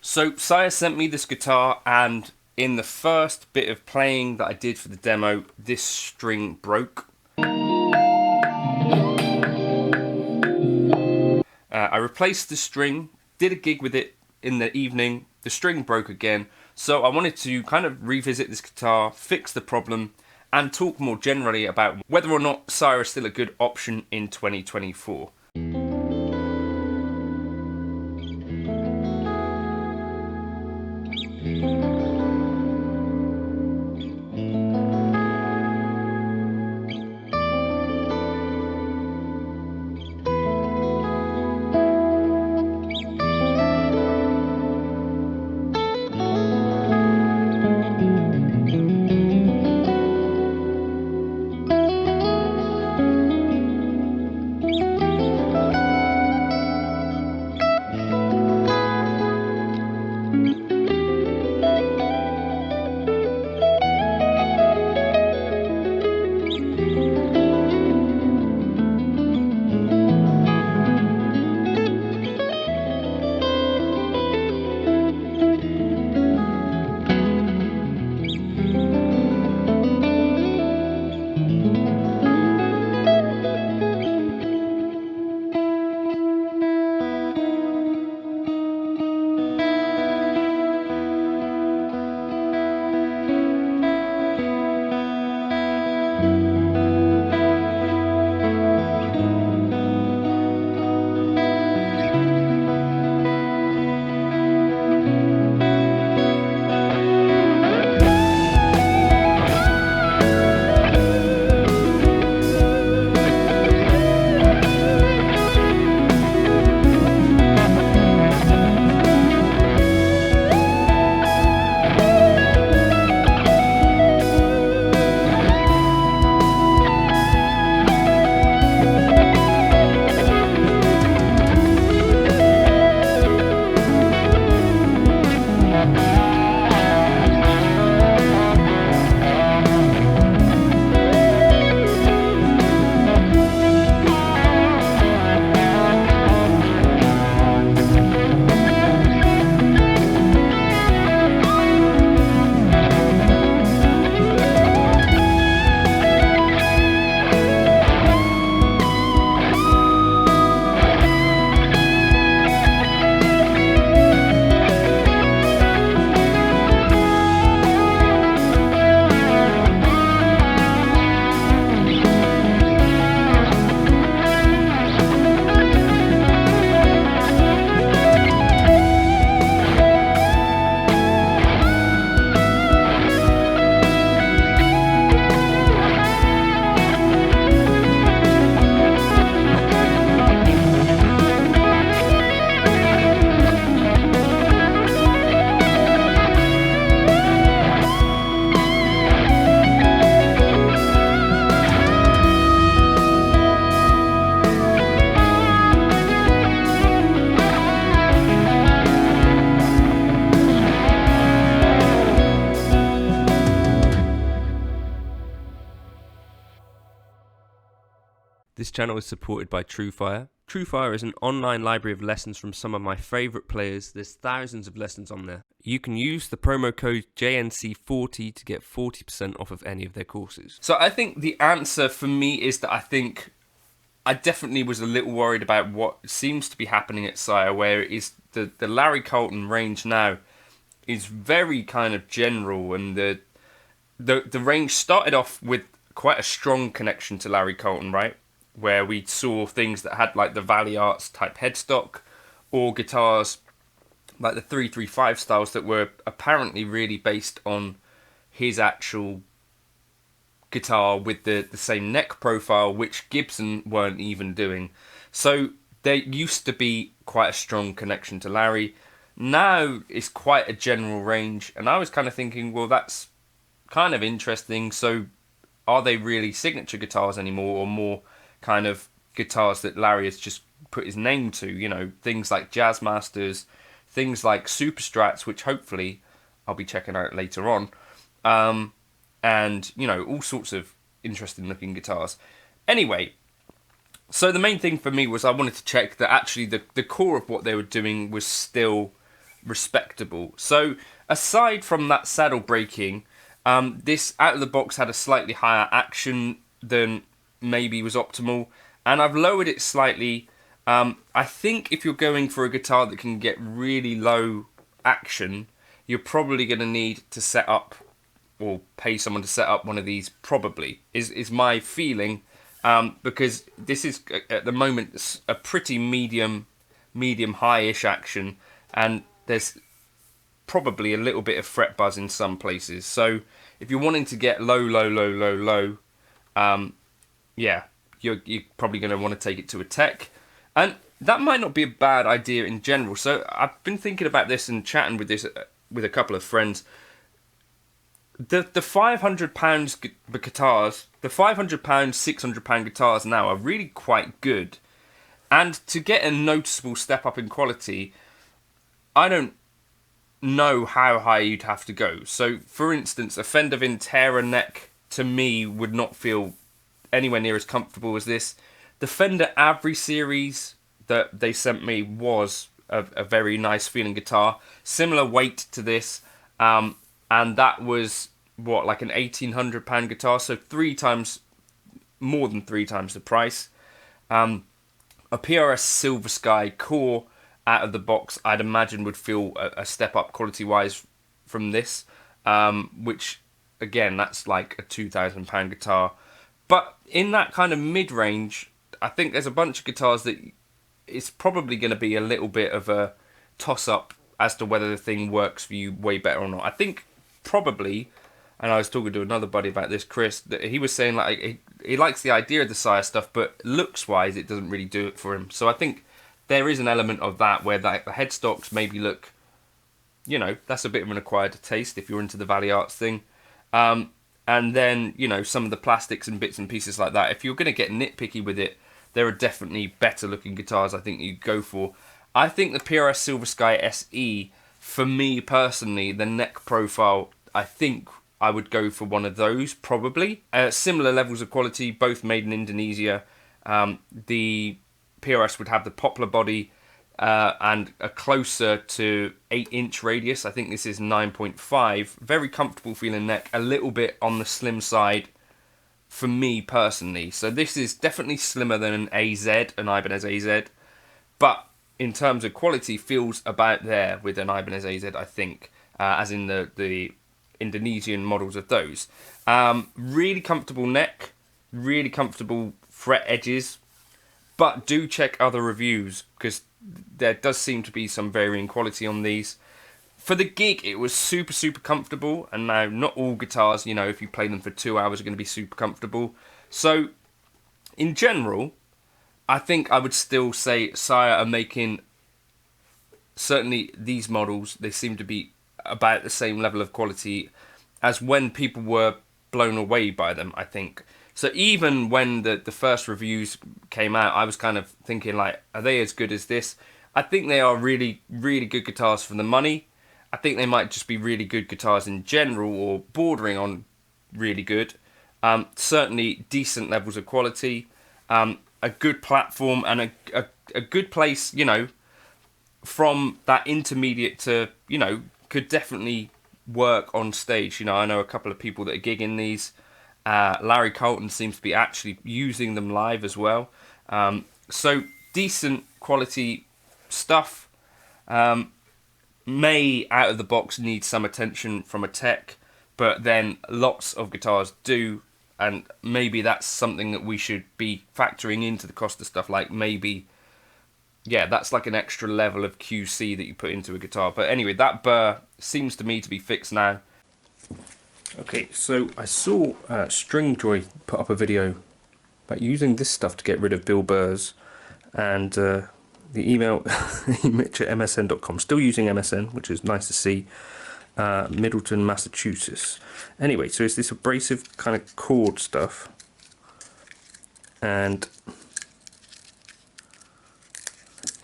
So Sire sent me this guitar, and in the first bit of playing that I did for the demo, this string broke. I replaced the string, did a gig with it in the evening, the string broke again, so I wanted to kind of revisit this guitar, fix the problem, and talk more generally about whether or not Sire is still a good option in 2024. This channel is supported by TrueFire. TrueFire is an online library of lessons from some of my favourite players. There's thousands of lessons on there. You can use the promo code JNC40 to get 40% off of any of their courses. So I think the answer for me is that I think I definitely was a little worried about what seems to be happening at Sire, where it is the Larry Carlton range now is very kind of general, and the range started off with quite a strong connection to Larry Carlton, right? Where we saw things that had like the Valley Arts type headstock, or guitars like the 335 styles that were apparently really based on his actual guitar with the same neck profile, which Gibson weren't even doing. So there used to be quite a strong connection to Larry. Now it's quite a general range, and I was kind of thinking, well, that's kind of interesting. So are they really signature guitars anymore, or more kind of guitars that Larry has just put his name to? You know, things like Jazz Masters, things like Super Strats, which hopefully I'll be checking out later on, and you know, all sorts of interesting looking guitars. Anyway, so the main thing for me was I wanted to check that actually the core of what they were doing was still respectable. So aside from that saddle breaking, this out of the box had a slightly higher action than maybe was optimal, and I've lowered it slightly. I think if you're going for a guitar that can get really low action, you're probably going to need to set up or pay someone to set up one of these, probably, is my feeling, because this is, at the moment, a pretty medium high-ish action, and there's probably a little bit of fret buzz in some places. So if you're wanting to get low, yeah, you're probably going to want to take it to a tech. And that might not be a bad idea in general. So I've been thinking about this and chatting with this with a couple of friends. The £500 guitars, the £500, £600 guitars now are really quite good. And to get a noticeable step up in quality, I don't know how high you'd have to go. So, for instance, a Fender Vintera neck, to me, would not feel anywhere near as comfortable as this. The Fender Avery series that they sent me was a very nice feeling guitar. Similar weight to this, and that was, what, like an £1,800 guitar, so more than three times the price. A PRS Silver Sky Core out of the box, I'd imagine would feel a step up quality-wise from this, which, again, that's like a £2,000 guitar. But in that kind of mid-range, I think there's a bunch of guitars that it's probably going to be a little bit of a toss-up as to whether the thing works for you way better or not. I think probably, and I was talking to another buddy about this, Chris, that he was saying like he likes the idea of the Sire stuff, but looks-wise it doesn't really do it for him. So I think there is an element of that where the headstocks maybe look, you know, that's a bit of an acquired taste if you're into the Valley Arts thing. And then, you know, some of the plastics and bits and pieces like that, if you're going to get nitpicky with it, there are definitely better looking guitars I think you go for. I think the PRS Silver Sky SE, for me personally, the neck profile, I think I would go for one of those, probably. Similar levels of quality, both made in Indonesia. The PRS would have the poplar body and a closer to 8-inch radius. I think this is 9.5. Very comfortable feeling neck, a little bit on the slim side for me personally. So this is definitely slimmer than an AZ, an Ibanez AZ. But in terms of quality, feels about there with an Ibanez AZ, I think, as in the Indonesian models of those. Really comfortable neck, really comfortable fret edges, but do check other reviews because there does seem to be some varying quality on these. For the gig, it was super, super comfortable, and now not all guitars, you know, if you play them for 2 hours, are going to be super comfortable. So, in general, I think I would still say Sire are making, certainly these models, they seem to be about the same level of quality as when people were blown away by them, I think. So even when the first reviews came out, I was kind of thinking, like, are they as good as this? I think they are really, really good guitars for the money. I think they might just be really good guitars in general, or bordering on really good. Certainly decent levels of quality. A good platform and a good place, you know, from that intermediate to, you know, could definitely work on stage. You know, I know a couple of people that are gigging these. Larry Carlton seems to be actually using them live as well. So decent quality stuff. May out of the box need some attention from a tech, but then lots of guitars do, and maybe that's something that we should be factoring into the cost of stuff. Like maybe, yeah, that's like an extra level of QC that you put into a guitar. But anyway, that burr seems to me to be fixed now. Okay, so I saw Stringjoy put up a video about using this stuff to get rid of bill burrs, and the email mitch@msn.com, still using MSN, which is nice to see. Middleton, Massachusetts. Anyway, so it's this abrasive kind of cord stuff, and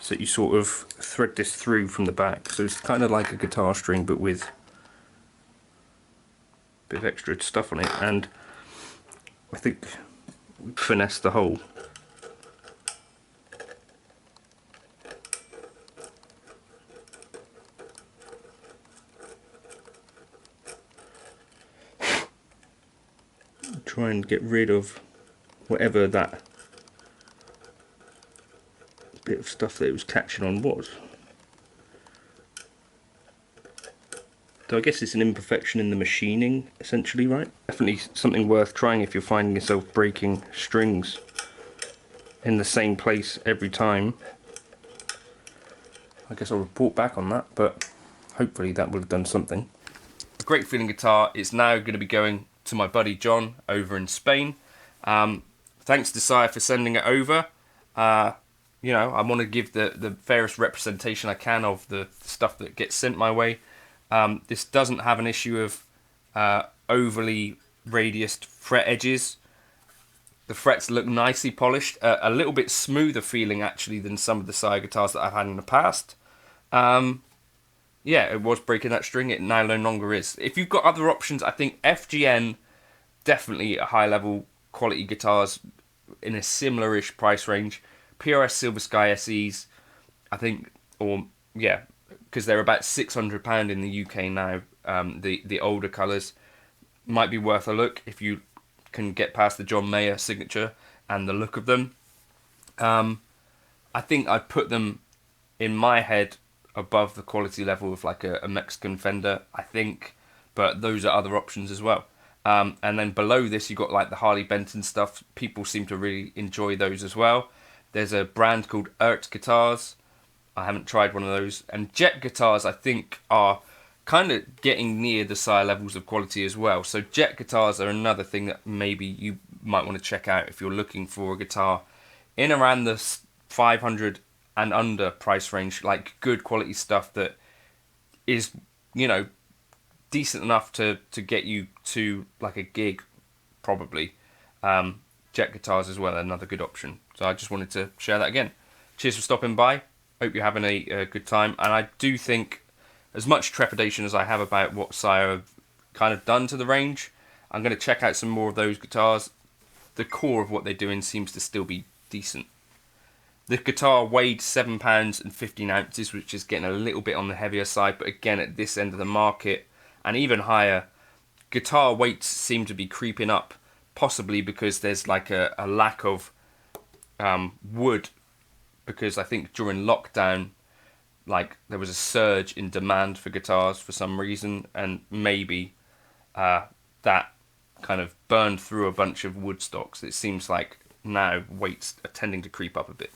so you sort of thread this through from the back, so it's kind of like a guitar string but with a bit of extra stuff on it, and I think we finesse the hole. try and get rid of whatever that bit of stuff that it was catching on was. So I guess it's an imperfection in the machining, essentially, right? Definitely something worth trying if you're finding yourself breaking strings in the same place every time. I guess I'll report back on that, but hopefully that will have done something. A great feeling guitar is now going to be going to my buddy John over in Spain. Thanks to Sire for sending it over. You know, I want to give the fairest representation I can of the stuff that gets sent my way. This doesn't have an issue of overly radiused fret edges. The frets look nicely polished, a little bit smoother feeling actually than some of the Sire guitars that I've had in the past. Yeah, it was breaking that string, it now no longer is. If you've got other options, I think FGN, definitely a high level quality guitars in a similar-ish price range. PRS Silver Sky SEs, I think, or yeah, because they're about £600 in the UK now, the older colours, might be worth a look if you can get past the John Mayer signature and the look of them. I think I'd put them, in my head, above the quality level of like a Mexican Fender, I think, but those are other options as well. And then below this you've got like the Harley Benton stuff. People seem to really enjoy those as well. There's a brand called Ert Guitars. I haven't tried one of those. And Jet Guitars, I think, are kind of getting near the Sire levels of quality as well. So Jet Guitars are another thing that maybe you might want to check out if you're looking for a guitar in around the 500 and under price range, like good quality stuff that is, you know, decent enough to get you to like a gig, probably. Jet Guitars as well, another good option. So I just wanted to share that again. Cheers for stopping by. Hope you're having a good time. And I do think, as much trepidation as I have about what Sire have kind of done to the range, I'm going to check out some more of those guitars. The core of what they're doing seems to still be decent. The guitar weighed £7 and 15 ounces, which is getting a little bit on the heavier side, but again, at this end of the market, and even higher, guitar weights seem to be creeping up, possibly because there's like a lack of wood, because I think during lockdown, like there was a surge in demand for guitars for some reason, and maybe that kind of burned through a bunch of wood stocks. It seems like now weights are tending to creep up a bit.